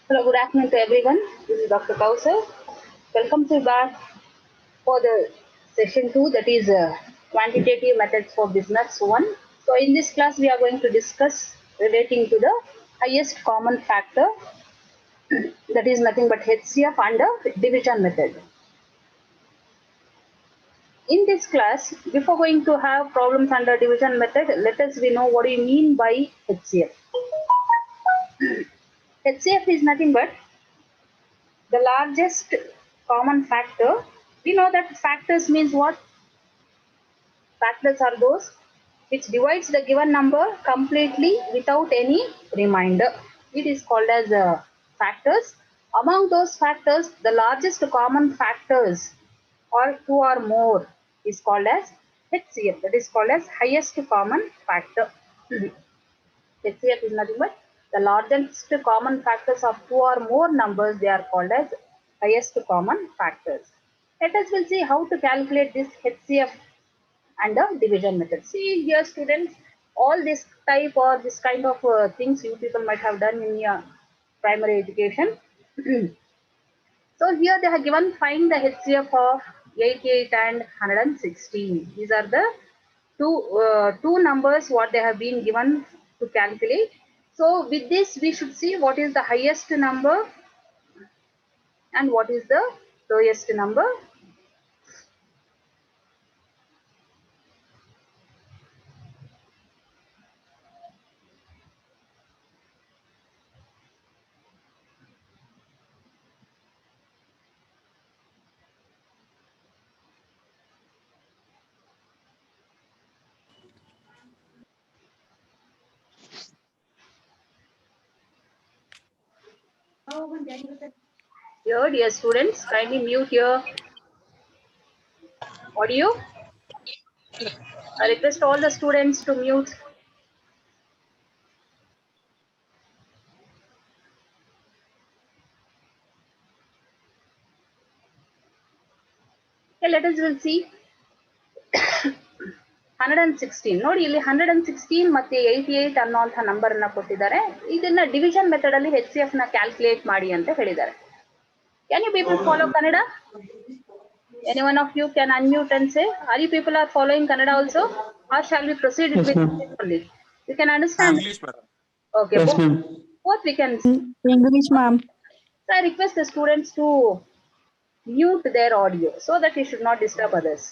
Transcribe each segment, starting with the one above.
Hello, good afternoon to everyone. This is Dr. Kausar. Welcome to back for the session 2, that is quantitative methods for business 1. So in this class we are going to discuss relating to the highest common factor, that is nothing but HCF under division method. In this class, before going to have problems under division method, let us know what do you mean by HCF. HCF is nothing but the largest common factor. We know that factors means what? Factors are those which divides the given number completely without any remainder. It is called as factors. Among those factors, the largest common factors or two or more is called as HCF. That is called as highest common factor. HCF is nothing but the largest common factors of two or more numbers. They are called as highest common factors. Let us will see how to calculate this HCF and the division method. See here students, all this type or this kind of things you people might have done in your primary education. So here they have given find the HCF of 88 and 116. These are the two numbers what they have been given to calculate. So with this we should see what is the highest number and what is the lowest number. Here, dear students, kindly mute your audio. I request all the students to mute. Okay, let us will see 116. ನೋಡಿ ಇಲ್ಲಿ 116 ಮತ್ತೆ 88 ಅನ್ನೋಂಥ number ಅನ್ನ ಕೊಟ್ಟಿದ್ದಾರೆ. ಇದನ್ನ division method ಅಲ್ಲಿ HCF ನ calculate ಮಾಡಿ ಅಂತ ಹೇಳಿದ್ದಾರೆ. Can you people follow Kannada? Any one of you can unmute and say, are you people are following Kannada also? Or shall we proceed with English only? You can understand? English, madam. Okay, Yes, both we can. English, ma'am. So I request the students to mute their audio so that we should not disturb others.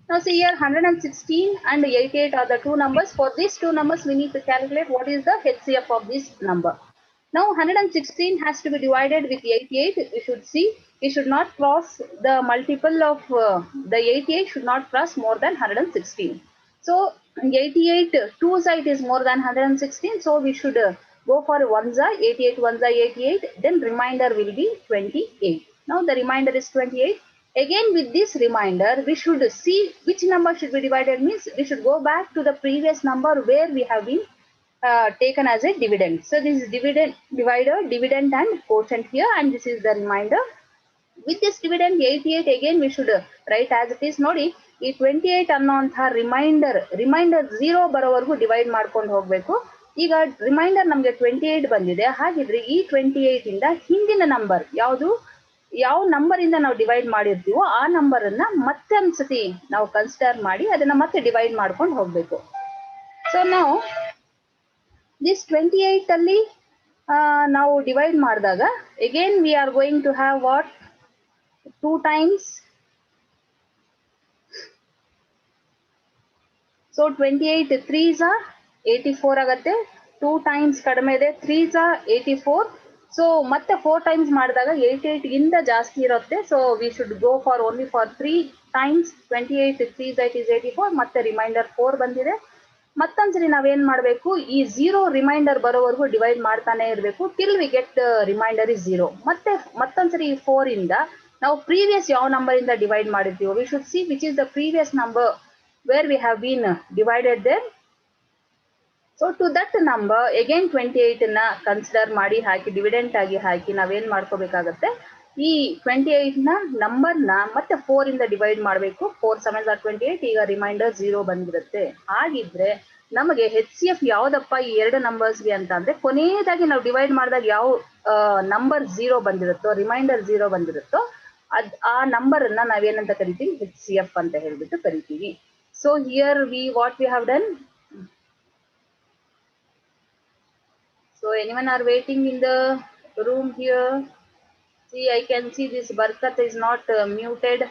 Now see here 116 and 88 are the two numbers. For these two numbers we need to calculate what is the HCF of this number. Now 116 has to be divided with 88. We should see we should not cross the multiple of the 88 should not cross more than 116. So 88 two side is more than 116. So we should go for ones are 88 ones are 88. Then remainder will be 28. Now the remainder is 28. Again with this reminder, we should see which number should be divided means we should go back to the previous number where we have been taken as a dividend. So this is dividend divider, dividend and quotient here, and this is the remainder. With this dividend 88 again we should write as it is. ನೋಡಿ ಈ 28 ಅನ್ನೋಂಥ reminder 0 ಬರೋವರೆಗೂ divide ಮಾಡ್ಕೊಂಡು ಹೋಗ್ಬೇಕು. ಈಗ reminder ನಮಗೆ 28 ಬಂದಿದೆ. ಹಾಗಿದ್ರೆ ಈ 28 ಇಂದ ಹಿಂದಿನ ನಂಬರ್ ಯಾವುದು ಯಾವ ನಂಬರ್ ಇಂದ ನಾವು ಡಿವೈಡ್ ಮಾಡಿರ್ತೀವೋ ಆ ನಂಬರ್ ಅನ್ನ ಮತ್ತೆ ಒಂದ್ಸತಿ ನಾವು ಕನ್ಸಿಡರ್ ಮಾಡಿ ಅದನ್ನ ಮತ್ತೆ ಡಿವೈಡ್ ಮಾಡ್ಕೊಂಡು ಹೋಗ್ಬೇಕು. ಸೊ ನಾವು ದಿಸ್ 28 ಅಲ್ಲಿ ನಾವು ಡಿವೈಡ್ ಮಾಡಿದಾಗ again we are going to have what 2 times. So 28 3s are 84 ಆಗುತ್ತೆ. 2 times ಕಡಿಮೆ ಇದೆ 3s are 84. ಸೊ ಮತ್ತೆ 4 times ಮಾಡಿದಾಗ 88 ಗಿಂತ ಜಾಸ್ತಿ ಇರುತ್ತೆ. So we should go for only for 3 times 28 3s is 84. ಮತ್ತೆ ರಿಮೈಂಡರ್ 4 ಬಂದಿದೆ. ಮತ್ತೊಂದ್ಸರಿ ನಾವೇನ್ ಮಾಡಬೇಕು ಈ 0 ರಿಮೈಂಡರ್ ಬರೋವರೆಗೂ ಡಿವೈಡ್ ಮಾಡ್ತಾನೆ ಇರಬೇಕು till we get reminder is 0. ಮತ್ತೊಂದ್ಸರಿ ಈ 4 ಇಂದ ನಾವು ಪ್ರೀವಿಯಸ್ ಯಾವ ನಂಬರ್ ಇಂದ ಡಿವೈಡ್ ಮಾಡಿರ್ತೀವೋ we should see which is the previous number where we have been divided there. So to that number again 28 ನ ಕನ್ಸಿಡರ್ ಮಾಡಿ ಹಾಕಿ ಡಿವಿಡೆಂಟ್ ಆಗಿ ಹಾಕಿ ನಾವೇನ್ ಮಾಡ್ಕೋಬೇಕಾಗತ್ತೆ ಈ 28 ನ ನಂಬರ್ ನ ಮತ್ತೆ 4 ಇಂದ ಡಿವೈಡ್ ಮಾಡಬೇಕು. 4 7s are 28. ಈಗ ರಿಮೈಂಡರ್ 0 ಬಂದಿರುತ್ತೆ. ಹಾಗಿದ್ರೆ ನಮಗೆ HCF ಯಾವ್ದಪ್ಪ ಈ ಎರಡು ನಂಬರ್ಸ್ಗೆ ಅಂತ ಅಂದ್ರೆ ಕೊನೆಯದಾಗಿ ನಾವು ಡಿವೈಡ್ ಮಾಡಿದಾಗ ಯಾವ ನಂಬರ್ 0 ಬಂದಿರುತ್ತೋ, ರಿಮೈಂಡರ್ 0 ಬಂದಿರುತ್ತೋ ಆ ನಂಬರ್ ಅನ್ನ ನಾವೇನಂತ ಕರಿತೀವಿ, HCF ಅಂತ ಹೇಳ್ಬಿಟ್ಟು ಕರಿತೀವಿ. So here what we have done. So anyone are waiting in the room here? See, I can see this Barkat is not muted.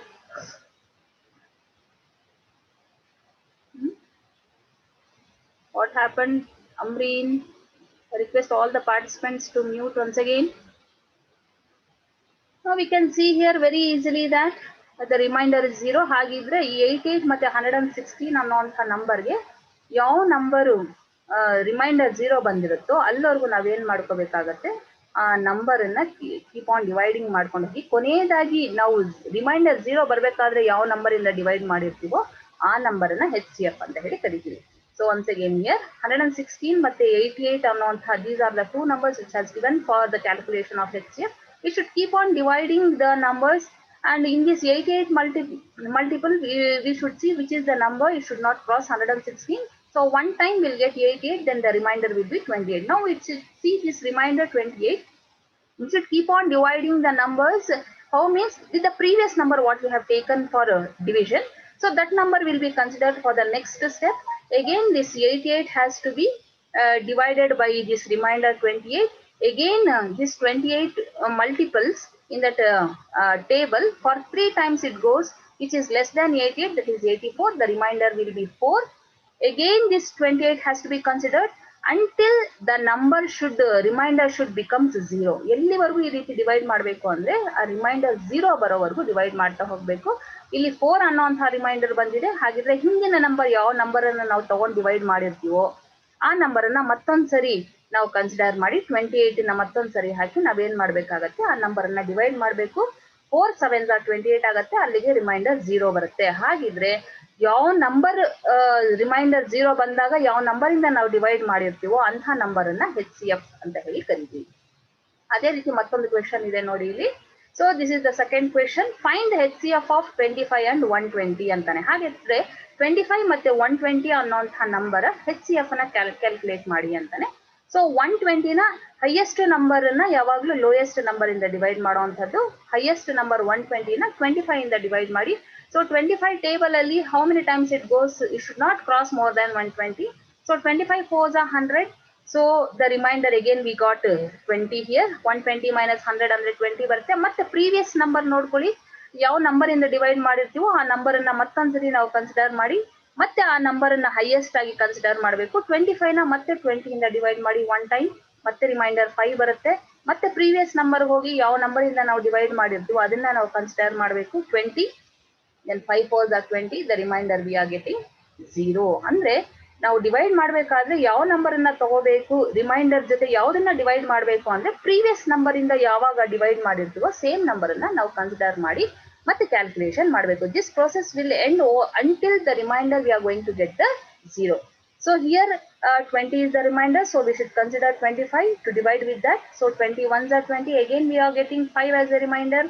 What happened? Amreen, request all the participants to mute once again. Now we can see here very easily that the remainder is 0. ಹಾಗಿದ್ರೆ ಈ 88 ಮತ್ತೆ 116 ಅನ್ನೋಂಥ ನಂಬರ್ಗೆ ಯಾವ number reminder 0 ಬಂದಿರುತ್ತೋ ಅಲ್ಲಿವರೆಗೂ ನಾವೇನ್ ಮಾಡ್ಕೋಬೇಕಾಗತ್ತೆ, ಆ ನಂಬರ್ ಅನ್ನ ಕೀಪ್ ಆನ್ ಡಿವೈಡಿಂಗ್ ಮಾಡ್ಕೊಂಡು ಹೋಗಿ ಕೊನೆಯದಾಗಿ ನಾವು ರಿಮೈಂಡರ್ 0 ಬರ್ಬೇಕಾದ್ರೆ ಯಾವ ನಂಬರ್ ಇಂದ ಡಿವೈಡ್ ಮಾಡಿರ್ತೀವೋ ಆ ನಂಬರ್ ಅನ್ನ HCF ಅಂತ ಹೇಳಿ ಕರಿತೀವಿ. So once again here 116 ಮತ್ತೆ 88 ಅನ್ನೋಂಥ these are the two numbers which has given for the calculation of HCF. We should keep on dividing the numbers, and in this 88 multiple we should see which is the number. It should not cross 116. So one time we'll get 88, then the remainder will be 28. Now it should see this remainder 28. We should keep on dividing the numbers. How means with the previous number what we have taken for division. So that number will be considered for the next step. Again this 88 has to be divided by this remainder 28. Again this 28 multiples in that table for 3 times it goes, which is less than 88, that is 84. The remainder will be 4. Again this 28 has to be considered until the number should remainder should becomes 0. ಎಲ್ಲಿವರೆಗೂ ಈ ರೀತಿ divide ಮಾಡಬೇಕು ಅಂದ್ರೆ ಆ reminder 0 ಬರೋವರೆಗೂ divide ಮಾಡ್ತಾ ಹೋಗ್ಬೇಕು. ಇಲ್ಲಿ 4 ಅನ್ನೋಂಥ ರಿಮೈಂಡರ್ ಬಂದಿದೆ. ಹಾಗಿದ್ರೆ ಹಿಂದಿನ ನಂಬರ್ ಯಾವ ನಂಬರ್ ಅನ್ನ ನಾವು ತಗೊಂಡು ಡಿವೈಡ್ ಮಾಡಿರ್ತೀವೋ ಆ ನಂಬರ್ ಅನ್ನ ಮತ್ತೊಂದ್ಸರಿ ನಾವು ಕನ್ಸಿಡರ್ ಮಾಡಿ 28 ನ ಮತ್ತೊಂದ್ಸರಿ ಹಾಕಿ ನಾವೇನ್ ಮಾಡ್ಬೇಕಾಗತ್ತೆ, ಆ ನಂಬರ್ ಅನ್ನ ಡಿವೈಡ್ ಮಾಡಬೇಕು. 4 7s are 28 ಆಗತ್ತೆ, ಅಲ್ಲಿಗೆ ರಿಮೈಂಡರ್ 0 ಬರುತ್ತೆ. ಹಾಗಿದ್ರೆ ಯಾವ ನಂಬರ್ ರಿಮೈಂಡರ್ 0 ಬಂದಾಗ ಯಾವ ನಂಬರ್ ಇಂದ ನಾವು ಡಿವೈಡ್ ಮಾಡಿರ್ತೀವೋ ಅಂಥ ನಂಬರ್ ಅನ್ನ HCF ಅಂತ ಹೇಳಿ ಕರಿತೀವಿ. ಅದೇ ರೀತಿ ಮತ್ತೊಂದು ಕ್ವೆಶನ್ ಇದೆ ನೋಡಿ ಇಲ್ಲಿ. So this is the second question. Find HCF of 25 and 120 ಅಂತಾನೆ. ಹಾಗಿದ್ರೆ 25 ಮತ್ತೆ 120 ಅನ್ನೋಂಥ ನಂಬರ್ HCF ಅನ್ನ ಕ್ಯಾಲ್ಕುಲೇಟ್ ಮಾಡಿ ಅಂತಾನೆ. ಸೊ 120 ನ ಹೈಯೆಸ್ಟ್ ನಂಬರ್ ಅನ್ನ ಯಾವಾಗ್ಲೂ ಲೋಯೆಸ್ಟ್ ನಂಬರ್ ಇಂದ ಡಿವೈಡ್ ಮಾಡುವಂತದ್ದು. ಹೈಯೆಸ್ಟ್ ನಂಬರ್ 120 ನ 25 ಇಂದ ಡಿವೈಡ್ ಮಾಡಿ. So 25 table ಅಲ್ಲಿ how many times it goes, it should not cross more than 120. So 25 4s are 100. So the remainder again we got 20 here. 120 minus 100 120 ಬರುತ್ತೆ. ಮತ್ತೆ ಪ್ರೀವಿಯಸ್ ನಂಬರ್ ನೋಡ್ಕೊಳ್ಳಿ, ಯಾವ ನಂಬರ್ ಇಂದ ಡಿವೈಡ್ ಮಾಡಿರ್ತೀವೋ ಆ ನಂಬರ್ ಅನ್ನ ಮತ್ತೊಂದ್ಸರಿ ನಾವು ಕನ್ಸಿಡರ್ ಮಾಡಿ ಮತ್ತೆ ಆ ನಂಬರ್ ಅನ್ನ ಹೈಯೆಸ್ಟ್ ಆಗಿ ಕನ್ಸಿಡರ್ ಮಾಡಬೇಕು. 25 ನ ಮತ್ತೆ 20 ಇಂದ ಡಿವೈಡ್ ಮಾಡಿ ಒನ್ ಟೈಮ್, ಮತ್ತೆ ರಿಮೈಂಡರ್ 5 ಬರುತ್ತೆ. ಮತ್ತೆ ಪ್ರೀವಿಯಸ್ ನಂಬರ್ ಹೋಗಿ ಯಾವ ನಂಬರ್ ಇಂದ ನಾವು ಡಿವೈಡ್ ಮಾಡಿರ್ತೀವೋ ಅದನ್ನ ನಾವು ಕನ್ಸಿಡರ್ ಮಾಡಬೇಕು 20. Then 5 4s are 20. The remainder we are getting 0. ಅಂದ್ರೆ ನಾವು ಡಿವೈಡ್ ಮಾಡಬೇಕಾದ್ರೆ ಯಾವ ನಂಬರ್ ಅನ್ನ ತಗೋಬೇಕು, ರಿಮೈಂಡರ್ ಜೊತೆ ಯಾವ್ದನ್ನ ಡಿವೈಡ್ ಮಾಡಬೇಕು ಅಂದ್ರೆ ಪ್ರೀವಿಯಸ್ ನಂಬರ್ ಇಂದ ಯಾವಾಗ ಡಿವೈಡ್ ಮಾಡಿರ್ತೀವೋ ಸೇಮ್ ನಂಬರ್ ಅನ್ನ ನಾವು ಕನ್ಸಿಡರ್ ಮಾಡಿ ಮತ್ತೆ ಕ್ಯಾಲ್ಕುಲೇಷನ್ ಮಾಡಬೇಕು. This process will end until the remainder we are going to get the 0. So here 20 is the remainder, so we should consider 25 to divide with that. So 21s are 20. Again we are getting 5 as a remainder.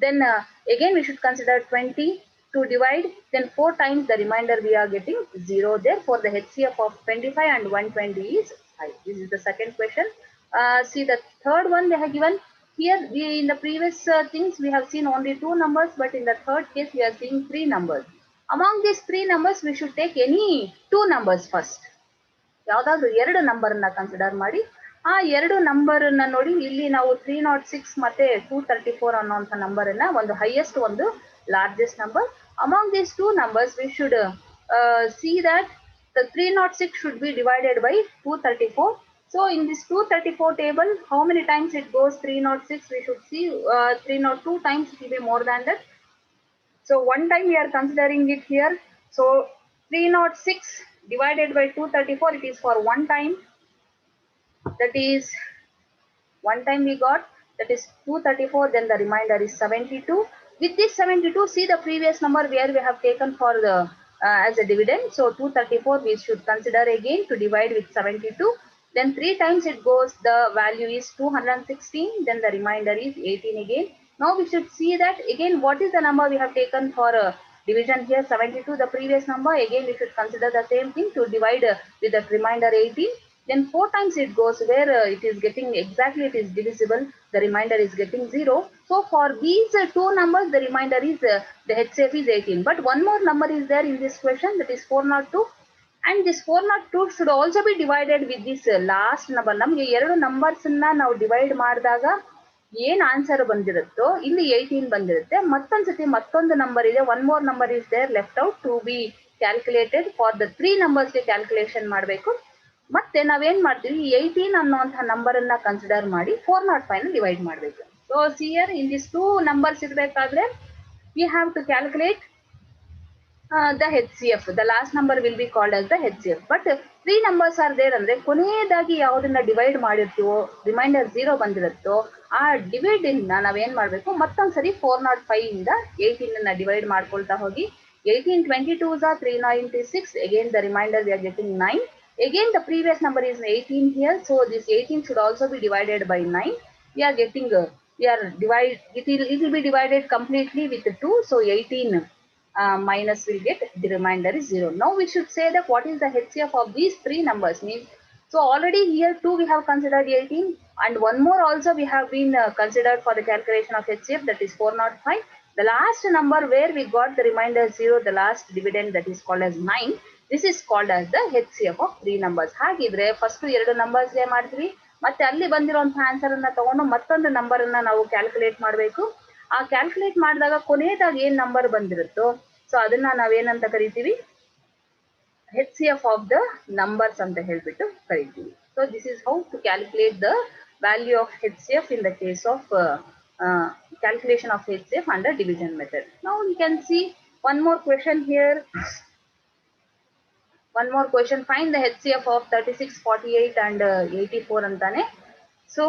Then again we should consider 20 to divide, then 4 times the remainder we are getting 0. Therefore the HCF of 25 and 120 is 5. This is the second question. See the third one they have given here. In the previous things we have seen only 2 numbers, but in the third case we are seeing 3 numbers. Among these 3 numbers we should take any 2 numbers first. ಯಾವ್ದಾದ್ರು 2 number ಅನ್ನ consider ಮಾಡಿ ಆ 2 number ಅನ್ನ ನೋಡಿ. ಇಲ್ಲಿ ನಾವು 306 ಮತ್ತೆ 234 ಅನ್ನೋಂಥ ನಂಬರ್ ಅನ್ನ ಒಂದು ಹೈಯೆಸ್ಟ್ ಒಂದು largest number. Among these 2 numbers we should see that the 306 should be divided by 234. So in this 234 table how many times it goes 306, we should see 302 times it will be more than that. So one time we are considering it here. So 306 divided by 234, it is for one time, that is one time we got, that is 234. Then the remainder is 72. With this 72, see the previous number where we have taken for the as a dividend. So 234 we should consider again to divide with 72. Then 3 times it goes, the value is 216. Then the remainder is 18 again. Now we should see that again what is the number we have taken for division here 72, the previous number, again you should consider the same thing to divide with the remainder 18. Then 4 times it goes where it is getting exactly, it is divisible, the remainder is getting 0. So for these two numbers, the remainder is, the HCF is 18. But one more number is there in this question, that is 402. And this 402 should also be divided with this last number. ನಮಗೆ ಎರಡು numbers ನಾವು divide ಮಾಡಿದಾಗ ಏನ್ answer ಬಂದಿರುತ್ತೋ ಇಲ್ಲಿ 18 ಬಂದಿರುತ್ತೆ. ಮತ್ತೊಂದ್ಸತಿ ಮತ್ತೊಂದು number ಇದೆ, one more number is there left out to be calculated for the 3 ನಂಬರ್ಸ್ಗೆ ಕ್ಯಾಲ್ಕುಲೇಷನ್ ಮಾಡಬೇಕು. ಮತ್ತೆ ನಾವೇನ್ ಮಾಡ್ತೀವಿ, 18 ಅನ್ನುವಂತಹ ನಂಬರ್ ಅನ್ನ ಕನ್ಸಿಡರ್ ಮಾಡಿ 405 ಡಿವೈಡ್ ಮಾಡಬೇಕು. So here in this two numbers ಇರಬೇಕಾದ್ರೆ we have to calculate the HCF. The last number will be called as the HCF. But 3 numbers are there ಅಂದ್ರೆ ಕೊನೆಯದಾಗಿ ಯಾವುದನ್ನ ಡಿವೈಡ್ ಮಾಡಿರ್ತೀವೋ, ರಿಮೈಂಡರ್ 0 ಬಂದಿರುತ್ತೋ ಆ ಡಿವೈಡ್ ಇಂದ ನಾವೇನ್ ಮಾಡ್ಬೇಕು, ಮತ್ತೊಂದ್ಸರಿ 405 ಇಂದ 18 ಅನ್ನ ಡಿವೈಡ್ ಮಾಡ್ಕೊಳ್ತಾ ಹೋಗಿ 18 22s are 396. Again the remainder we are getting 9. Again the previous number is 18 here, so this 18 should also be divided by 9. We are getting it will be divided completely with 2, so 18 minus will get, the remainder is 0. Now we should say that what is the HCF of these 3 numbers means. So already here 2 we have considered 18 and one more also we have been considered for the calculation of HCF, that is 405. The last number where we got the remainder 0, the last dividend, that is called as 9. This is called as the HCF of 3 numbers. ಹಾಗಿದ್ರೆ first 2 numbers ಗೆ ಮಾಡ್ತೀವಿ, ಮತ್ತೆ ಅಲ್ಲಿ ಬಂದಿರುವಂತಹ answer ಅನ್ನ ತಗೊಂಡು ಮತ್ತೊಂದು number ಅನ್ನ ನಾವು ಕ್ಯಾಲ್ಕುಲೇಟ್ ಮಾಡಬೇಕು. ಆ ಕ್ಯಾಲ್ಕುಲೇಟ್ ಮಾಡಿದಾಗ ಕೊನೆಯದಾಗಿ ಏನ್ ನಂಬರ್ ಬಂದಿರುತ್ತೋ ಸೊ ಅದನ್ನ ನಾವೇನಂತ ಕರಿತೀವಿ, HCF ಆಫ್ ದ ನಂಬರ್ಸ್ ಅಂತ ಹೇಳ್ಬಿಟ್ಟು ಕರಿತೀವಿ. So this is how to calculate the value of HCF in the case of calculation of HCF under division method. Now we can see one more question here. One more question, find the HCF of 36, 48 and 84 antane. So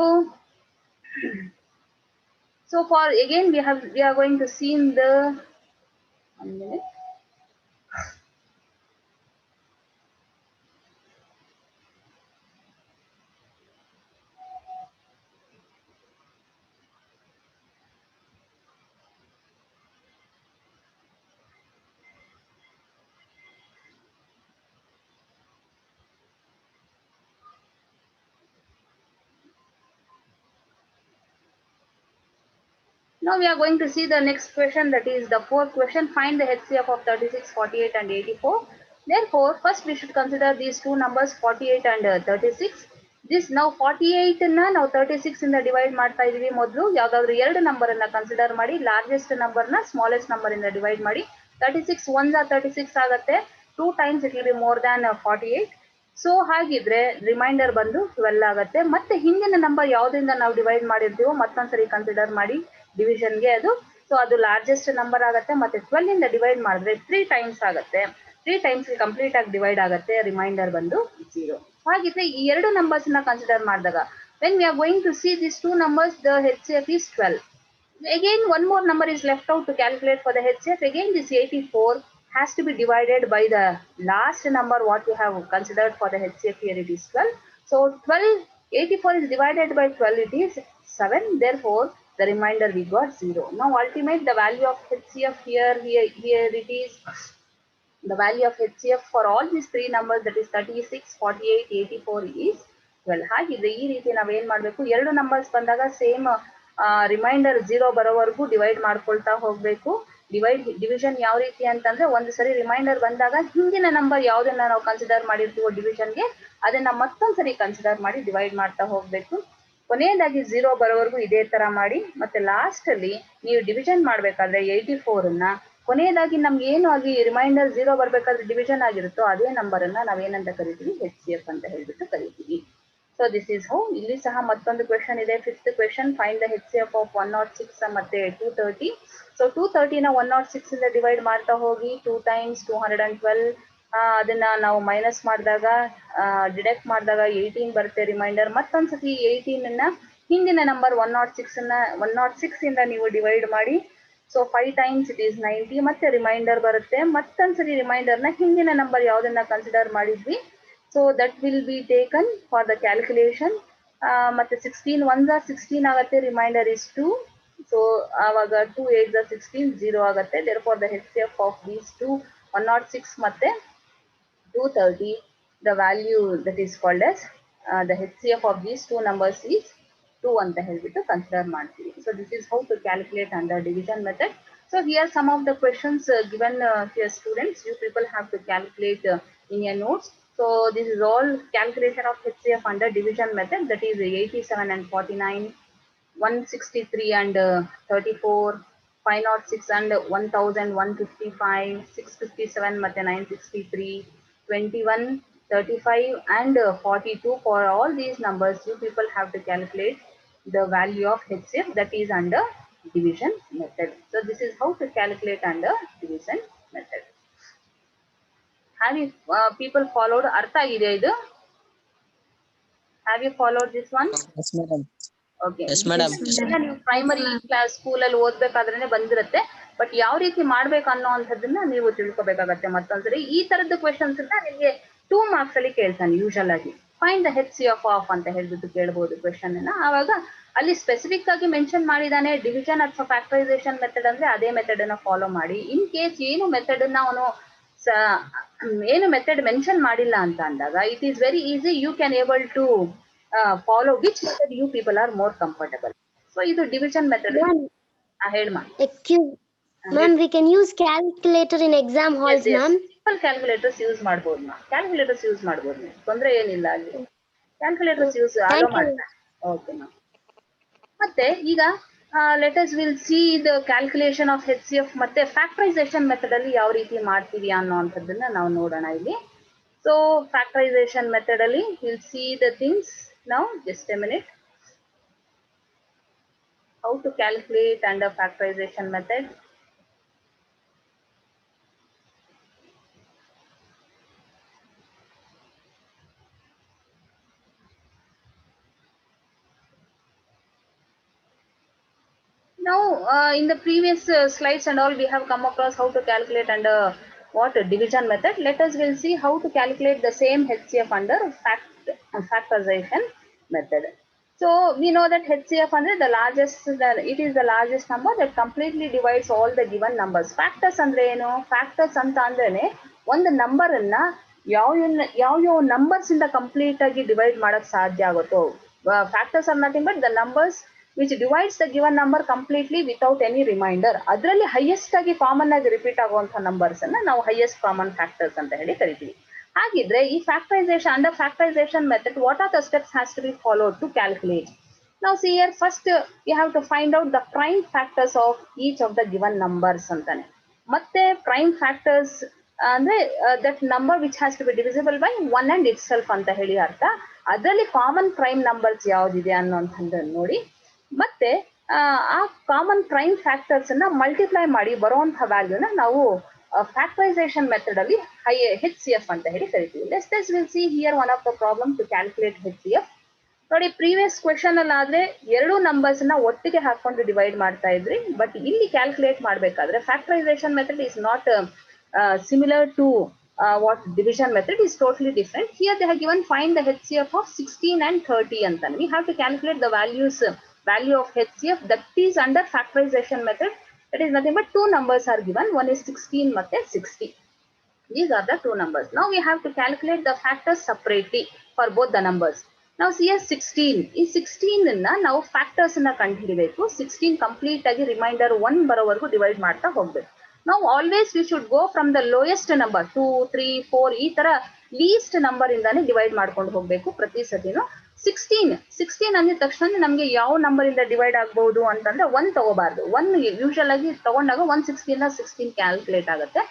for again we are going to see in the, 1 minute. Now we are going to see the next question, that is the fourth question, find the HCF of 36, 48 and 84. Therefore first we should consider these two numbers 48 and 36. This now 48 na now 36 ಇಂದ divide ಮಾಡ್ತಾ ಇದೀವಿ. ಮೊದಲು ಯಾವ್ದಾದ್ರು ಎರಡು number ಅನ್ನ consider ಮಾಡಿ largest number ನ smallest number ಇಂದ ಡಿವೈಡ್ ಮಾಡಿ 36 1s are 36 ಆಗುತ್ತೆ, 2 times it will be more than 48. So ಹಾಗಿದ್ರೆ ರಿಮೈಂಡರ್ ಬಂದು 12 ಆಗುತ್ತೆ. ಮತ್ತೆ ಹಿಂದಿನ ನಂಬರ್ ಯಾವ್ದ್ರಿಂದ ನಾವು ಡಿವೈಡ್ ಮಾಡಿರ್ತೀವೋ ಮತ್ತೊಂದ್ಸರಿ ಕನ್ಸಿಡರ್ ಮಾಡಿ ಡಿವಿಷನ್ಗೆ ಅದು, ಸೊ ಅದು ಲಾರ್ಜೆಸ್ಟ್ ನಂಬರ್ ಆಗುತ್ತೆ. ಮತ್ತೆ 12 ಇಂದ ಡಿವೈಡ್ ಮಾಡಿದ್ರೆ 3 times ಆಗುತ್ತೆ, 3 times ಕಂಪ್ಲೀಟ್ ಆಗಿ ಡಿವೈಡ್ ಆಗುತ್ತೆ, ರಿಮೈಂಡರ್ ಬಂದು 0. ಹಾಗಿದ್ರೆ ಈ ಎರಡು ನಂಬರ್ಸ್ ನ ಕನ್ಸಿಡರ್ ಮಾಡಿದಾಗ when we are going to see these two numbers, the HCF is 12. Again one more number is left out to calculate for the HCF. Again this 84 has to be divided by the last number what you have considered for the HCF. Here it is 12. So 84 is divided by 12, it is 7. Therefore the remainder we got 0. Now ultimate the value of HCF here it is, the value of HCF for all these 3 numbers, that is 36, 48, 84 is 12. ಹಾಗಿದ್ರೆ ಈ ರೀತಿ ನಾವೇನ್ ಮಾಡ್ಬೇಕು, ಎರಡು numbers ಬಂದಾಗ same reminder 0 ಬರೋವರೆಗೂ divide ಮಾಡ್ಕೊಳ್ತಾ ಹೋಗ್ಬೇಕು. ಡಿವಿಷನ್ ಯಾವ ರೀತಿ ಅಂತಂದ್ರೆ ಒಂದು ಸರಿ ರಿಮೈಂಡರ್ ಬಂದಾಗ ಹಿಂದಿನ ನಂಬರ್ ಯಾವ್ದನ್ನ ನಾವು ಕನ್ಸಿಡರ್ ಮಾಡಿರ್ತೀವೋ ಡಿವಿಷನ್ಗೆ ಅದನ್ನ ಮತ್ತೊಂದ್ಸರಿ ಕನ್ಸಿಡರ್ ಮಾಡಿ ಡಿವೈಡ್ ಮಾಡ್ತಾ ಹೋಗ್ಬೇಕು. ಕೊನೆಯದಾಗಿ 0 ಬರೋವರೆಗೂ ಇದೇ ತರ ಮಾಡಿ, ಮತ್ತೆ ಲಾಸ್ಟ್ ಅಲ್ಲಿ ನೀವು ಡಿವಿಷನ್ ಮಾಡ್ಬೇಕಾದ್ರೆ 84 ಅನ್ನ ಕೊನೆಯದಾಗಿ ನಮ್ಗೆ ಏನು ಆಗಿ ರಿಮೈಂಡರ್ 0 ಬರ್ಬೇಕಾದ್ರೆ ಡಿವಿಷನ್ ಆಗಿರುತ್ತೋ ಅದೇ ನಂಬರ್ ಅನ್ನ ನಾವೇನಂತ ಕರಿತೀವಿ, HCF ಅಂತ ಹೇಳ್ಬಿಟ್ಟು ಕರಿತೀವಿ. So this is how. ಇಲ್ಲಿ ಸಹ ಮತ್ತೊಂದು ಕ್ವೆಶನ್ ಇದೆ, 5th question, find the HCF of 106 ಮತ್ತೆ 230. ಸೊ 230 ನ 106 ಇಂದ ಡಿವೈಡ್ ಮಾಡ್ತಾ ಹೋಗಿ 2 times 212, ಅದನ್ನ ನಾವು ಮೈನಸ್ ಮಾಡಿದಾಗ ಡಿಡಕ್ಟ್ ಮಾಡಿದಾಗ 18 ಬರುತ್ತೆ ರಿಮೈಂಡರ್. ಮತ್ತೊಂದ್ಸತಿ 18 ಅನ್ನ ಹಿಂದಿನ ನಂಬರ್ 106 ಇಂದ ನೀವು ಡಿವೈಡ್ ಮಾಡಿ, ಸೊ 5 times it is 90, ಮತ್ತೆ ರಿಮೈಂಡರ್ ಬರುತ್ತೆ. ಮತ್ತೊಂದ್ಸರಿ ರಿಮೈಂಡರ್ ನ ಹಿಂದಿನ ನಂಬರ್ ಯಾವ್ದನ್ನ ಕನ್ಸಿಡರ್ ಮಾಡಿದ್ವಿ so that will be taken for the calculation. ಮತ್ತೆ 16 1s are 16 ಆಗುತ್ತೆ, ರಿಮೈಂಡರ್ ಇಸ್ 2. So ಆವಾಗ 2 8 16 0 ಆಗುತ್ತೆ. Therefore the HCF of these two 106 ಮತ್ತೆ 230, the value that is called as the HCF of these two numbers is 2 ಅಂತ ಹೇಳ್ಬಿಟ್ಟು consider ಮಾಡ್ತೀವಿ. So this is how to calculate under division method. So here some of the questions given here students, you people have to calculate in your notes. So this is all calculation of HCF under division method, that is 87 and 49, 163 and 34, 506 and 1155, 657 ಮತ್ತೆ 963, 21, 35 and 42. For all these numbers, you people have to calculate the value of HCF, that is under division method. So this is how to calculate under division method. Have you people followed? ಅರ್ಥ ಆಗಿದೆ ಇದು? Have you followed this one? Yes, madam. Okay. Yes, madam. ನೀವು primary class ಸ್ಕೂಲಲ್ಲಿ ಓದ್ಬೇಕಾದ್ರೆ ಬಂದಿರುತ್ತೆ, but ಯಾವ ರೀತಿ ಮಾಡ್ಬೇಕು ಅನ್ನೋಂಥದ್ದನ್ನ ನೀವು ತಿಳ್ಕೊಬೇಕಾಗತ್ತೆ. ಮತ್ತೊಂದ್ಸರಿ ಈ ತರದ ಕ್ವೆಶನ್ಸ್ ನಿಮಗೆ 2 marks ಅಲ್ಲಿ ಕೇಳ್ತಾನೆ ಯೂಶಲ್ ಆಗಿ. ಫೈಂಡ್ ದ HCF ಆಫ್ ಅಂತ ಹೇಳ್ಬಿಟ್ಟು ಕೇಳ್ಬೋದು ಕ್ವೆಶನ್ ಅನ್ನ. ಆವಾಗ ಅಲ್ಲಿ ಸ್ಪೆಸಿಫಿಕ್ ಆಗಿ ಮೆನ್ಷನ್ ಮಾಡಿದಾನೆ ಡಿವಿಷನ್ ಅಥವಾ ಫ್ಯಾಕ್ಟರೈಸೇಷನ್ ಮೆಥಡ್ ಅಂದ್ರೆ ಅದೇ ಮೆಥಡ್ ಅನ್ನ ಫಾಲೋ ಮಾಡಿ. ಇನ್ ಕೇಸ್ ಏನು ಮೆಥಡ್ ಅನ್ನ ಅವನು ಏನು ಮೆಥಡ್ ಮೆನ್ಷನ್ ಮಾಡಿಲ್ಲ ಅಂತ ಅಂದಾಗ it is very easy, you can able to follow which method you people are more comfortable. So ಇದು division method. ಹೇಳಮ್ಮ. Excuse ma'am, we can use calculator in exam halls, ma'am. Simple calculators use ಮಾಡಬಹುದು ಮಾ. Calculators use ಮಾಡಬಹುದು, ತೊಂದರೆ ಏನಿಲ್ಲ ಅಲ್ಲಿ. Calculators use allow ಮಾಡ್ತಾರೆ. Okay ಮಾ. ಮತ್ತೆ ಈಗ let us will see the calculation of HCF ಮತ್ತೆ factorization method ಅಲ್ಲಿ ಯಾವ ರೀತಿ ಮಾಡ್ತೀವಿ ಅನ್ನೋಂಥದ್ದನ್ನ ನಾವು ನೋಡೋಣ ಇಲ್ಲಿ. So factorization method ಅಲ್ಲಿ we'll see the things now. Just a minute. How to calculate under factorization method. Now in the previous slides and all, we have come across how to calculate under what division method. Let us will see how to calculate the same HCF under factorization method. So we know that HCF under the largest, it is the largest number that completely divides all the given numbers. Factors andre eno? Factors anta andrene ಒಂದು number ಅನ್ನ ಯಾವ numbers ಇಂದ complete ಆಗಿ divide ಮಾಡಕ್ ಸಾಧ್ಯ ಆಗುತ್ತೋ. Factors are nothing but the numbers which divides the given number completely without any remainder. ಅದರಲ್ಲಿ highest ಆಗಿ ಕಾಮನ್ ಆಗಿ ರಿಪೀಟ್ ಆಗುವಂತಹ ನಂಬರ್ಸ್ ಅನ್ನ ನಾವು ಹೈಯೆಸ್ಟ್ ಕಾಮನ್ ಫ್ಯಾಕ್ಟರ್ಸ್ ಅಂತ ಹೇಳಿ ಕರಿತೀವಿ. ಹಾಗಿದ್ರೆ ಈ factorisation under factorisation method what are the steps has to be followed to calculate. ನಾವು see here first you have to find out the prime factors of each of the given numbers ಅಂತಾನೆ. ಮತ್ತೆ prime factors ಅಂದ್ರೆ that number which has to be divisible by one and itself ಅಂತ ಹೇಳಿ ಅರ್ಥ. ಅದರಲ್ಲಿ common prime numbers ಯಾವ್ದಿದೆ ಅನ್ನೋಂಥದ್ದನ್ನು ನೋಡಿ, ಮತ್ತೆ ಆ ಕಾಮನ್ ಪ್ರೈಮ್ ಫ್ಯಾಕ್ಟರ್ಸ್ ಅನ್ನ ಮಲ್ಟಿಪ್ಲೈ ಮಾಡಿ ಬರುವಂತಹ ವ್ಯಾಲ್ಯೂನ ನಾವು ಫ್ಯಾಕ್ಟರೈಸೇಷನ್ ಮೆಥಡ್ ಅಲ್ಲಿ HCF ಅಂತ ಹೇಳಿ ಕರಿತೀವಿ. Let's will see here one of the problem to calculate HCF. ನೋಡಿ, ಪ್ರೀವಿಯಸ್ ಕ್ವೆಶನ್ ಅಲ್ಲಿ ಆದ್ರೆ 2 ನಂಬರ್ಸ್ ನ ಒಟ್ಟಿಗೆ ಹಾಕೊಂಡು ಡಿವೈಡ್ ಮಾಡ್ತಾ ಇದ್ರಿ, ಬಟ್ ಇಲ್ಲಿ ಕ್ಯಾಲ್ಕುಲೇಟ್ ಮಾಡ್ಬೇಕಾದ್ರೆ factorization method is not similar to what division method, is totally different. Here they have given find the HCF of 16 and 30 ಅಂತಾನೆ. We have to calculate the value of HCF that is under factorization method. That is nothing but 2 numbers are given. One is 16 ಮತ್ತೆ 60. These are the 2 numbers. Now we have to calculate the factors separately for both the numbers. Now see here 16. ಈ 16 ಅನ್ನ ನಾವು factors ಅನ್ನ ಕಂಡುಹಿಡಿಬೇಕು. 16 complete ಆಗಿ reminder 1 ಬರೋವರೆಗೂ divide ಮಾಡ್ತಾ ಹೋಗ್ಬೇಕು. Now always we should go from the lowest number 2, 3, 4 ಈ ತರ ಲೀಸ್ಟ್ ನಂಬರ್ ಇಂದಾನೆ ಡಿವೈಡ್ ಮಾಡ್ಕೊಂಡು ಹೋಗ್ಬೇಕು ಪ್ರತಿ ಸತಿನು. 16 ಅಂದಿದ ತಕ್ಷಣ ನಮ್ಗೆ ಯಾವ ನಂಬರ್ ಇಂದ ಡಿವೈಡ್ ಆಗಬಹುದು ಅಂತಂದ್ರೆ 1 ತಗೋಬಾರ್ದು. 1 ಯೂಶಲ್ ಆಗಿ ತಗೊಂಡಾಗ 160 ಇಂದ 16 ಕ್ಯಾಲ್ಕುಲೇಟ್ ಆಗುತ್ತೆ.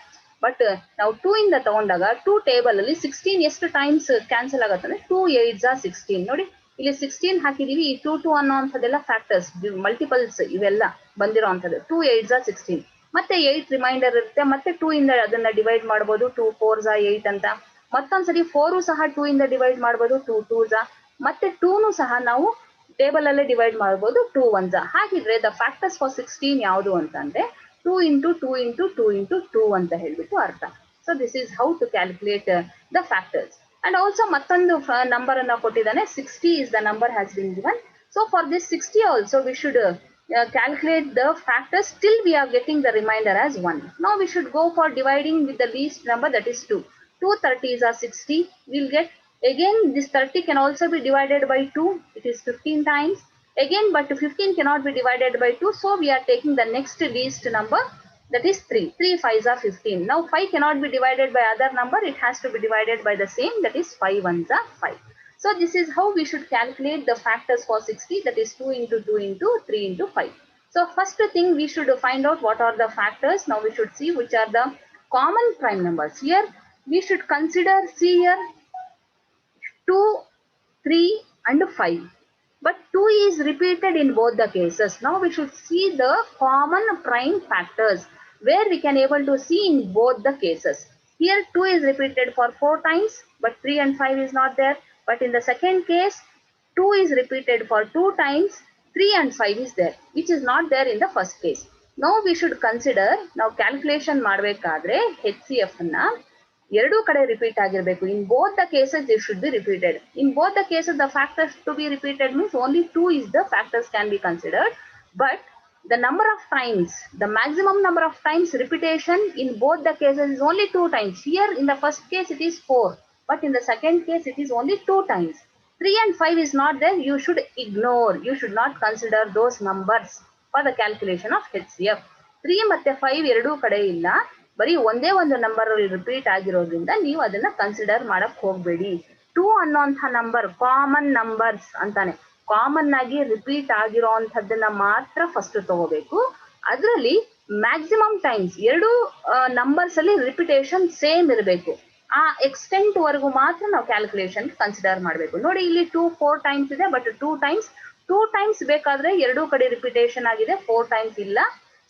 ಬಟ್ ನಾವು 2 ಇಂದ ತಗೊಂಡಾಗ 2 ಟೇಬಲ್ ಅಲ್ಲಿ 16 ಎಷ್ಟು ಟೈಮ್ಸ್ ಕ್ಯಾನ್ಸಲ್ ಆಗುತ್ತೆ ಅಂದ್ರೆ 2 8 16. ನೋಡಿ ಇಲ್ಲಿ 16 ಹಾಕಿದೀವಿ. ಈ 2 ಅನ್ನೋಂಥದ್ದೆಲ್ಲ ಫ್ಯಾಕ್ಟರ್ಸ್ ಮಲ್ಟಿಪಲ್ಸ್ ಇವೆಲ್ಲ ಬಂದಿರೋ ಅಂಥದ್ದು. 2 8 16 ಮತ್ತೆ 8 ರಿಮೈಂಡರ್ ಇರುತ್ತೆ. ಮತ್ತೆ 2 ಇಂದ ಅದನ್ನ ಡಿವೈಡ್ ಮಾಡಬಹುದು. 2 4 8 ಅಂತ. ಮತ್ತೊಂದ್ಸರಿ 4 ಸಹ 2 ಇಂದ ಡಿವೈಡ್ ಮಾಡಬಹುದು. 2 2 ಮತ್ತೆ 2 ಸಹ ನಾವು ಟೇಬಲ್ ಅಲ್ಲೇ ಡಿವೈಡ್ ಮಾಡಬಹುದು. 2 1 ಹಾಗಿದ್ರೆ ದ ಫ್ಯಾಕ್ಟರ್ಸ್ ಫಾರ್ 16 ಯಾವುದು ಅಂತಂದ್ರೆ 2 into 2 into 2 into 2 ಅಂತ ಹೇಳ್ಬಿಟ್ಟು ಅರ್ಥ. So this is how to calculate the factors. And also ಮತ್ತೊಂದು ನಂಬರ್ ಅನ್ನ ಕೊಟ್ಟಿದ್ದಾನೆ. 60 is the number has been given. So for this 60 also we should calculate the factors, still we are getting the remainder as 1. Now we should go for dividing with the least number, that is 2. 2 30s are 60. We'll get, again this 30 can also be divided by 2. It is 15 times. Again, but 15 cannot be divided by 2. So we are taking the next least number, that is 3. 3 5s are 15. Now 5 cannot be divided by other number. It has to be divided by the same, that is 5 1s are 5. So this is how we should calculate the factors for 60, that is 2 into 2 into 3 into 5. So first thing we should find out what are the factors. Now we should see which are the common prime numbers. Here we should consider, see here, 2, 3 and 5. But 2 is repeated in both the cases. Now we should see the common prime factors where we can able to see in both the cases. Here 2 is repeated for 4 times, but 3 and 5 is not there. But in the second case, 2 is repeated for 2 times, 3 and 5 is there, which is not there in the first case. Now we should consider, now calculation ಮಾಡಬೇಕಾದ್ರೆ HCF ನ ಎರಡೂ ಕಡೆ repeat ಆಗಿರಬೇಕು. In both the cases it should be repeated. In both the cases the factors to be repeated means only 2 is the factors can be considered, but the number of times, the maximum number of times repetition in both the cases is only 2 times. Here in the first case it is 4, but in the second case it is only 2 times. 3 and 5 is not there. You should ignore, you should not consider those numbers for the calculation of HCF. 3 ಮತ್ತೆ 5 ಎರಡೂ ಕಡೆ ಇಲ್ಲ, ಬರೀ ಒಂದೇ ಒಂದು number ಅಲ್ಲಿ repeat ಆಗಿರೋದ್ರಿಂದ ನೀವು ಅದನ್ನ ಕನ್ಸಿಡರ್ ಮಾಡಕ್ ಹೋಗ್ಬೇಡಿ. 2 ಅನ್ನೋಂಥ ನಂಬರ್ ಕಾಮನ್ ನಂಬರ್ಸ್ ಅಂತಾನೆ, ಕಾಮನ್ ಆಗಿ ರಿಪೀಟ್ ಆಗಿರೋಂಥದ್ದನ್ನ ಮಾತ್ರ ಫಸ್ಟ್ ತಗೋಬೇಕು. ಅದರಲ್ಲಿ ಮ್ಯಾಕ್ಸಿಮಮ್ ಟೈಮ್ಸ್ ಎರಡು ನಂಬರ್ಸ್ ಅಲ್ಲಿ ರಿಪಿಟೇಷನ್ ಸೇಮ್ ಇರಬೇಕು. ಆ ಎಕ್ಸ್ಟೆಂಟ್ ವರೆಗೂ ಮಾತ್ರ ನಾವು ಕ್ಯಾಲ್ಕುಲೇಷನ್ ಕನ್ಸಿಡರ್ ಮಾಡಬೇಕು. ನೋಡಿ ಇಲ್ಲಿ 2 4 ಟೈಮ್ಸ್ ಇದೆ, ಬಟ್ 2 ಟೈಮ್ಸ್ ಬೇಕಾದ್ರೆ ಎರಡೂ ಕಡೆ ರಿಪಿಟೇಷನ್ ಆಗಿದೆ, 4 ಟೈಮ್ಸ್ ಇಲ್ಲ.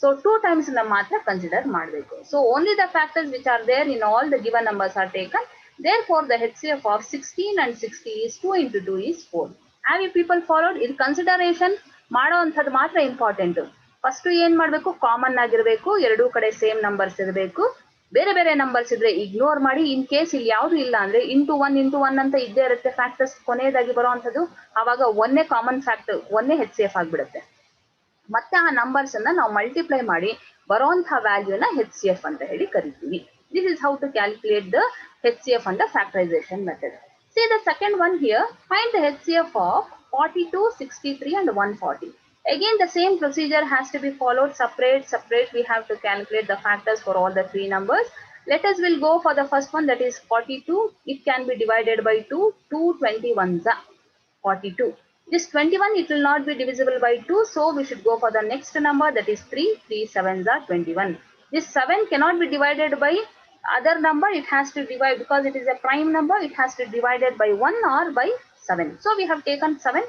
So 2 times na matra consider ಮಾಡಬೇಕು. So only the factors which are there in all the given numbers are taken. Therefore the HCF of 16 and 60 is 2 into 2 is 4. Have you people followed? ಇದು consideration ಮಾಡೋ ಅಂಥದ್ದು ಮಾತ್ರ important. First ಏನ್ ಮಾಡಬೇಕು, common ಆಗಿರಬೇಕು, ಎರಡೂ ಕಡೆ ಸೇಮ್ ನಂಬರ್ಸ್ ಇರಬೇಕು. ಬೇರೆ ಬೇರೆ ನಂಬರ್ಸ್ ಇದ್ರೆ ಇಗ್ನೋರ್ ಮಾಡಿ. ಇನ್ ಕೇಸ್ ಇಲ್ಲಿ ಯಾವುದು ಇಲ್ಲ ಅಂದ್ರೆ ಇಂಟು ಒನ್ ಅಂತ ಇದ್ದೇ ಇರುತ್ತೆ ಫ್ಯಾಕ್ಟರ್ಸ್ ಕೊನೆಯದಾಗಿ ಬರೋ ಅಂಥದ್ದು. ಆವಾಗ ಒಂದೇ ಕಾಮನ್ ಫ್ಯಾಕ್ಟರ್, ಒಂದೇ HCF ಆಗ್ಬಿಡುತ್ತೆ. ಮತ್ತೆ ಆ ನಂಬರ್ಸ್ ಅನ್ನ ನಾವು ಮಲ್ಟಿಪ್ಲೈ ಮಾಡಿ ಬರುವಂತ ವ್ಯಾಲ್ಯೂನ HCF ಅಂತ ಹೇಳಿ ಕರಿತೀವಿ. This is how to calculate the HCF and the factorization method. See the second one here. Find the HCF of 42, 63 and 140. Again the same procedure has to be followed. Separate we have to calculate the factors for all the three numbers. Let us will go for the first one, that is 42. It can be divided by 2. 2 21s are 42. This 21, it will not be divisible by 2, so we should go for the next number, that is 3. 3 7s are 21. This 7 cannot be divided by other number. It has to divide, because it is a prime number, it has to be divided by 1 or by 7. So we have taken 7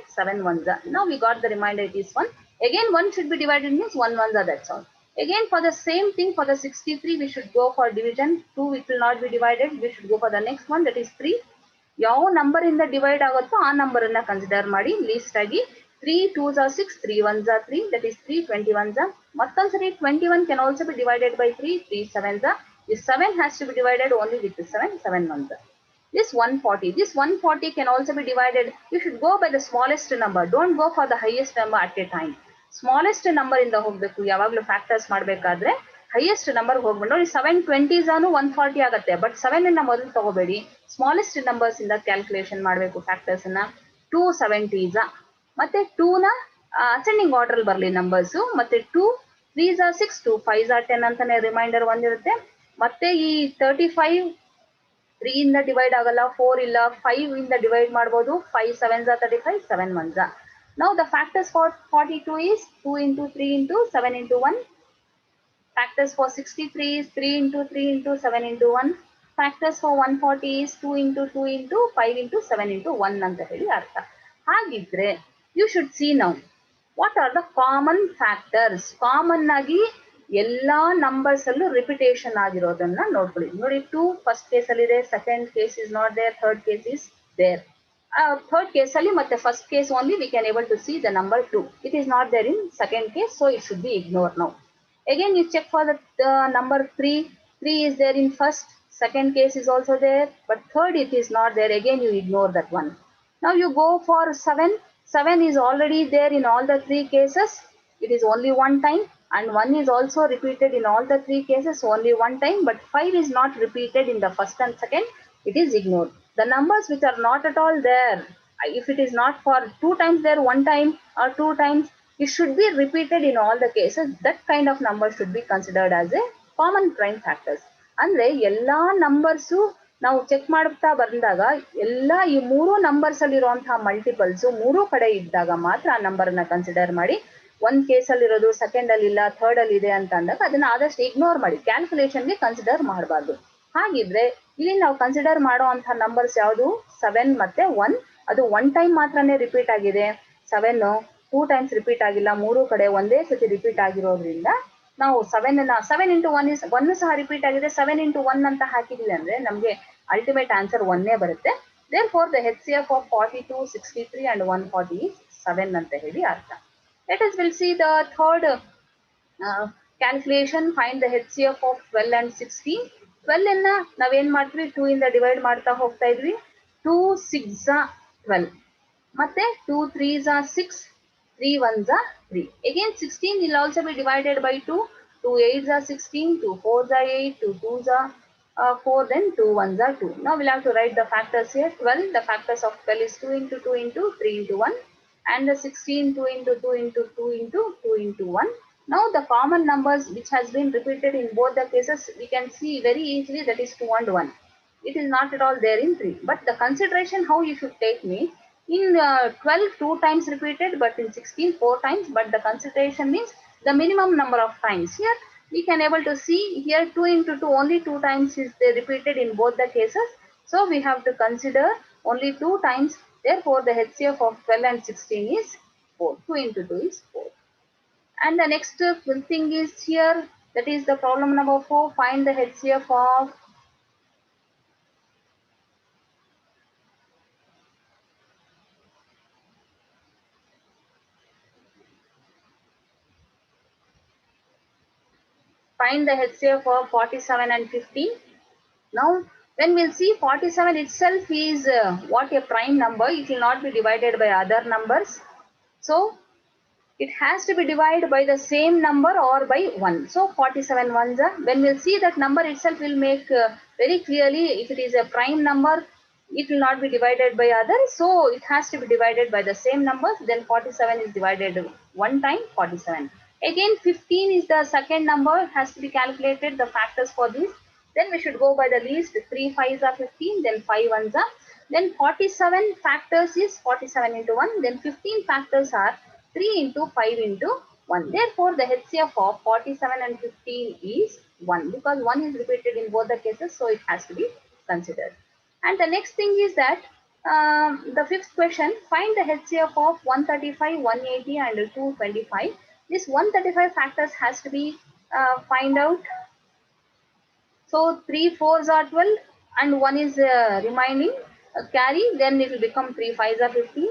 1s are. Now we got the remainder, it is 1. Again 1 should be divided means 1 1s are, that's all. Again for the same thing, for the 63 we should go for division. 2 it will not be divided. We should go for the next one, that is 3. ಯಾವ number ಇಂದ divide ಆಗುತ್ತೋ ಆ number ಅನ್ನ consider ಮಾಡಿ list ಆಗಿ. 3 2s are 6, 3 1s are 3, that is 3 21s are. ಮತ್ತೊಂದ್ಸರಿ 21 can also be divided by 3. 3 7s are. This 7 has to be divided only with 7 1s are. This 140 can also be divided. You should go by the smallest number. Don't go for the highest number at a time. Smallest number ಇಂದ ಹೋಗ್ಬೇಕು ಯಾವಾಗ್ಲೂ factors ಮಾಡ್ಬೇಕಾದ್ರೆ. Highest number ಹೋಗ್ಬಿಟ್ಟು ನೋಡಿ 7 20s ಆನು 140 ಆಗುತ್ತೆ, but 7 ಅನ್ನ ಮೊದಲು ತಗೋಬೇಡಿ. ಸ್ಮಾಲೆಸ್ಟ್ ನಂಬರ್ಸ್ ಇಂದ ಕ್ಯಾಲ್ಕುಲೇಷನ್ ಮಾಡಬೇಕು ಫ್ಯಾಕ್ಟರ್ಸ್ ಅನ್ನ. 2 70s ಮತ್ತೆ 2 ನ ಅಸೆಂಡಿಂಗ್ ಆರ್ಡರ್ ಬರಲಿ ನಂಬರ್ಸ್. ಮತ್ತೆ 2 3s are 6, 2 5s are 10 ಅಂತಾನೆ ರಿಮೈಂಡರ್ ಒಂದಿರುತ್ತೆ. ಮತ್ತೆ ಈ 35 3 ಇಂದ ಡಿವೈಡ್ ಆಗಲ್ಲ, 4 ಇಲ್ಲ, 5 ಇಂದ ಡಿವೈಡ್ ಮಾಡಬಹುದು. 5 7s are 35, 7 1s are. Now the factors for 42 is 2 into 3 into 7 into 1. Factors for 63 is 3 into 3 into 7 into 1. Factors for 140 is 2 into 2 into 5 into 7 into 1 ಅಂತ ಹೇಳಿ ಅರ್ಥ. ಹಾಗಿದ್ರೆ you should see now what are the common factors. Common ಆಗಿ ಎಲ್ಲಾ numbers ಅಲ್ಲೂ repetition ಆಗಿರೋದನ್ನ ನೋಡ್ಕೊಳ್ಳಿ. ನೋಡಿ 2 first case ಅಲ್ಲಿ ಇದೆ, second case is not there, third case is there. Third case ಅಲ್ಲಿ ಮತ್ತೆ first case only we can able to see the number 2. It is not there in second case, so it should be ignore now. Again you check for the number 3. 3 is there in first, second case is also there, but third it is not there. Again you ignore that one. Now you go for 7. 7 is already there in all the three cases. it is only one time, and 1 is also repeated in all the 3 cases only one time, but 5 is not repeated in the first and second, it is ignored. The numbers which are not at all there, if it is not for 2 times there, 1 time or 2 times, it should be repeated in all the cases. That kind of number should be considered as a common prime factors. ಅಂದ್ರೆ ಎಲ್ಲಾ numbers ನಾವು check ಮಾಡ್ತಾ ಬಂದಾಗ ಎಲ್ಲ ಈ ಮೂರು numbers ಅಲ್ಲಿ ಇರುವಂತಹ ಮಲ್ಟಿಪಲ್ಸ್ ಮೂರು ಕಡೆ ಇದ್ದಾಗ ಮಾತ್ರ ಆ ನಂಬರ್ ಅನ್ನ ಕನ್ಸಿಡರ್ ಮಾಡಿ, ಒಂದ್ ಕೇಸ್ ಅಲ್ಲಿ ಇರೋದು ಸೆಕೆಂಡ್ ಅಲ್ಲಿ ಇಲ್ಲ ಥರ್ಡ್ ಅಲ್ಲಿ ಇದೆ ಅಂತ ಅಂದಾಗ ಅದನ್ನ ಆದಷ್ಟು ಇಗ್ನೋರ್ ಮಾಡಿ, ಕ್ಯಾಲ್ಕುಲೇಷನ್ಗೆ ಕನ್ಸಿಡರ್ ಮಾಡಬಾರ್ದು. ಹಾಗಿದ್ರೆ ಇಲ್ಲಿ ನಾವು ಕನ್ಸಿಡರ್ ಮಾಡುವಂತಹ ನಂಬರ್ಸ್ ಯಾವುದು 7 ಮತ್ತೆ 1. ಅದು 1 ಟೈಮ್ ಮಾತ್ರನೇ ರಿಪೀಟ್ ಆಗಿದೆ, 7 2 ಟೈಮ್ಸ್ ರಿಪೀಟ್ ಆಗಿಲ್ಲ, ಮೂರು ಕಡೆ ಒಂದೇ ಸತಿ ರಿಪೀಟ್ ಆಗಿರೋದ್ರಿಂದ ನಾವು 7 ಇಂಟು 1 ಇಸ್ 1 ಸಹ ರಿಪೀಟ್ ಆಗಿದೆ, 7 ಇಂಟು 1 ಅಂತ ಹಾಕಿದ್ವಿ ಅಂದ್ರೆ ನಮಗೆ ಅಲ್ಟಿಮೇಟ್ ಆನ್ಸರ್ 1 ಬರುತ್ತೆ. therefore the HCF of 42, 63 and 140 is 7 ಅಂತ ಹೇಳಿ ಅರ್ಥ. Let us will see the third calculation. Find the HCF of 12 and 16. 12 ಅನ್ನ ನಾವೇನ್ ಮಾಡ್ತೀವಿ, 2 ಇಂದ ಡಿವೈಡ್ ಮಾಡ್ತಾ ಹೋಗ್ತಾ ಇದ್ವಿ. 2 6 12 ಮತ್ತೆ 2 3s are 6, 3 1s are 3. Again 16 will also be divided by 2. 2 8s are 16, 2 4s are 8, 2 2s are 4, then 2 1s are 2. Now we'll have to write the factors here. 12, the factors of 12 is 2 into 2 into 3 into 1, and the 16 2 into 2 into 2 into 2 into 1. Now the common numbers which has been repeated in both the cases we can see very easily, that is 2 and 1. It is not at all there in 3. But the consideration how you should take me, in 12 2 times repeated, but in 16 4 times, but the consideration means the minimum number of times. Here we can able to see here 2 into 2 only 2 times is repeated in both the cases, so we have to consider only 2 times. Therefore the HCF of 12 and 16 is 4. 2 into 2 is 4. And the next thing is here, that is the problem number 4. Find the HCF of find the HCF of 47 and 15. Now, when we'll see 47 itself is what a prime number, it will not be divided by other numbers. So, it has to be divided by the same number or by 1. So, 47 ones are, when we'll see that number itself will make very clearly, if it is a prime number, it will not be divided by others. So, it has to be divided by the same numbers. Then 47 is divided one time, 47. Again, 15 is the second number, has to be calculated, the factors for this. Then we should go by the least, 3 5s are 15, then 5 ones are. Then 47 factors is 47 into 1, then 15 factors are 3 into 5 into 1. Therefore, the HCF of 47 and 15 is 1, because 1 is repeated in both the cases, so it has to be considered. And the next thing is that the fifth question, find the HCF of 135, 180 and 225. This 135 factors has to be find out. So 3 4s are 12 and 1 is remaining carry, then it will become 3 5s are 15.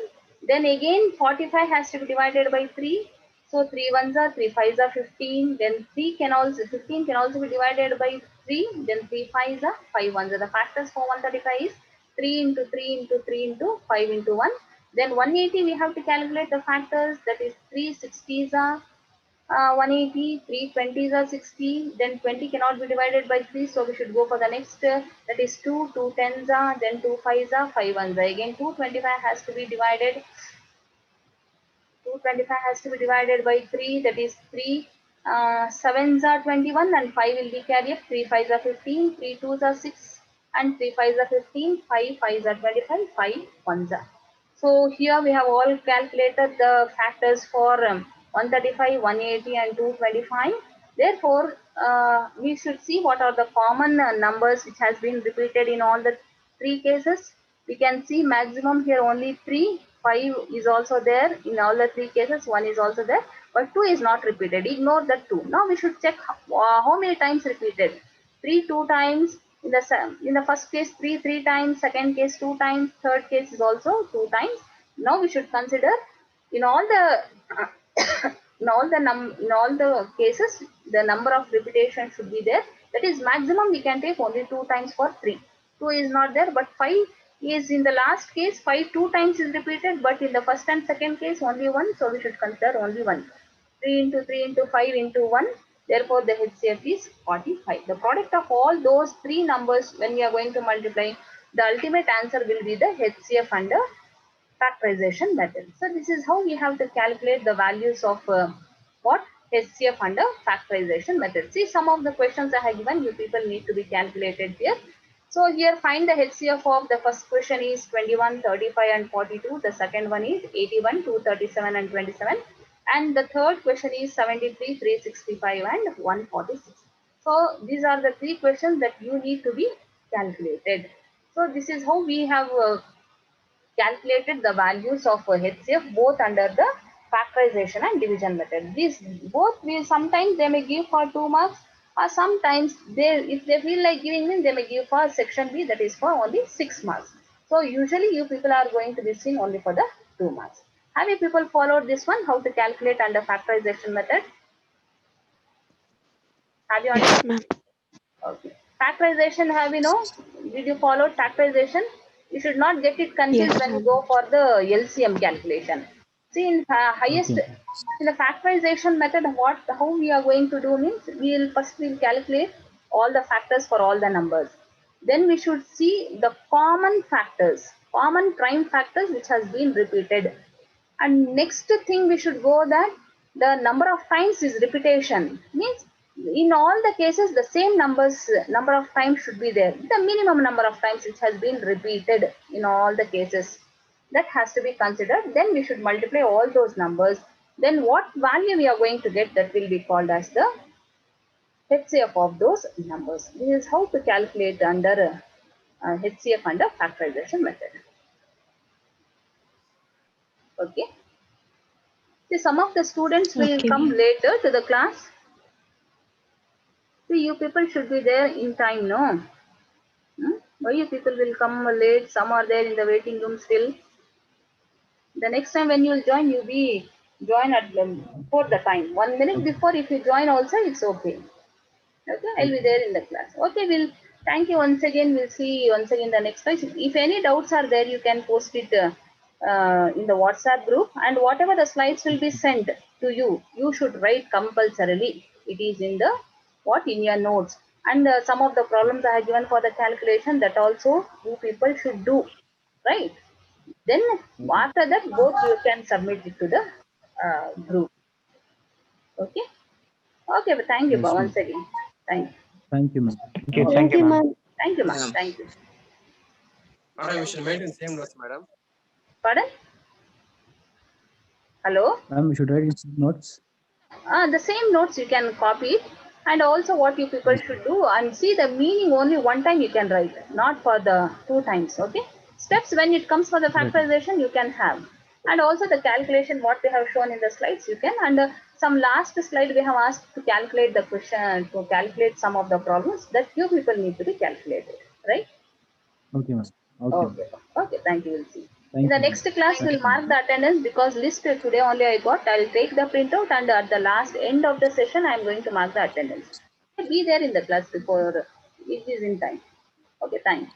Then again 45 has to be divided by 3. So 3 1s are 3 5s are 15. Then 15 can also be divided by 3. Then 3 5s are 5 1s are. The factors for 135 is 3 into 3 into 3 into 5 into 1. Then 180 we have to calculate the factors, that is 3 60s are 180, 3 20s are 60, then 20 cannot be divided by 3, so we should go for the next, that is 2, 2 10s are, then 2 5s are, 5 1s are. Again 225 has to be divided, 225 has to be divided by 3, that is 3 7s are 21 and 5 will be carried, 3 5s are 15, 3 2s are 6 and 3 5s are 15, 5 5s are 25, 5 1s are. So here we have all calculated the factors for 135, 180 and 225. Therefore, we should see what are the common numbers which has been repeated in all the three cases. We can see maximum here only 3, 5 is also there in all the three cases, 1 is also there, but 2 is not repeated. Ignore that 2. Now we should check how many times repeated. 3 2 times, in the first case 3 times, second case 2 times, third case is also 2 times. Now we should consider in all the in all the cases the number of repetition should be there. That is maximum we can take only 2 times for 3. 2 is not there, but 5 is in the last case 5 2 times is repeated, but in the first and second case only 1, so we should consider only 1. 3 into 3 into 5 into 1. Therefore, the HCF is 45. The product of all those three numbers, when we are going to multiply, the ultimate answer will be the HCF under factorization method. So this is how we have to calculate the values of what HCF under factorization method. See, some of the questions I have given you people need to be calculated here. So here find the HCF of the first question is 21, 35 and 42. The second one is 81, 237 and 27. And the third question is 73, 365 and 146. So these are the three questions that you need to be calculated. So this is how we have calculated the values of HCF both under the factorization and division method. These both will sometimes they may give for 2 marks, or sometimes they, if they feel like giving me, they may give for section B, that is for only 6 marks. So usually you people are going to be seeing only for the 2 marks. Have you people followed this one, how to calculate under factorization method? Have you understood? Ma'am. Okay. Factorization, have you know? Did you follow factorization? You should not get it confused Yes, when you ma'am. go for the LCM calculation. See, in highest, Okay. in the factorization method, what how we are going to do means we'll first calculate all the factors for all the numbers. Then we should see the common factors, common prime factors which has been repeated. And next thing we should go that the number of times is repetition, means in all the cases the same number of times should be there, the minimum number of times which has been repeated in all the cases, that has to be considered. Then we should multiply all those numbers, then what value we are going to get, that will be called as the HCF of those numbers. This is how to calculate under HCF under factorization method. Okay. See, some of the students will Okay, come ma'am. later to the class. See, you people should be there in time, no? Why you people will come late? Some are there in the waiting room still. The next time when you will join, you be join at before the time. 1 minute before, if you join also, it's okay. Okay, I'll be there in the class. Okay, we'll thank you once again. We'll see you once again the next time. If any doubts are there, you can post it in the WhatsApp group, and whatever the slides will be sent to you, you should write compulsorily. It is in the what in your notes, and some of the problems I have given for the calculation, that also you people should do, right? Then Okay. after that, both you can submit it to the group. Okay. Okay, but thank you Yes, ma'am. once again. Thank you. Thank you, ma'am. Thank you, Thank you, ma'am. ma'am. Thank you, ma'am. Yeah. Thank you. Madam, you should maintain same notes, madam. Pardon? Hello? Ma'am, we should write in notes. The same notes you can copy it, and also what you people Yes. should do, and see the meaning only one time you can write, not for the 2 times. Okay? Steps when it comes for the Right. factorization you can have, and also the calculation what we have shown in the slides you can, and some last slide we have asked to calculate the question, to calculate some of the problems that you people need to be calculated, right? Okay, ma'am. Okay. Okay. Okay. Thank you. We'll see. Thank In the you, ma'am. next class, Thank we'll you, mark ma'am. the attendance, because list today only I got. I'll take the printout, and at the last end of the session, I'm going to mark the attendance. Be there in the class before it is in time. Okay. Thanks.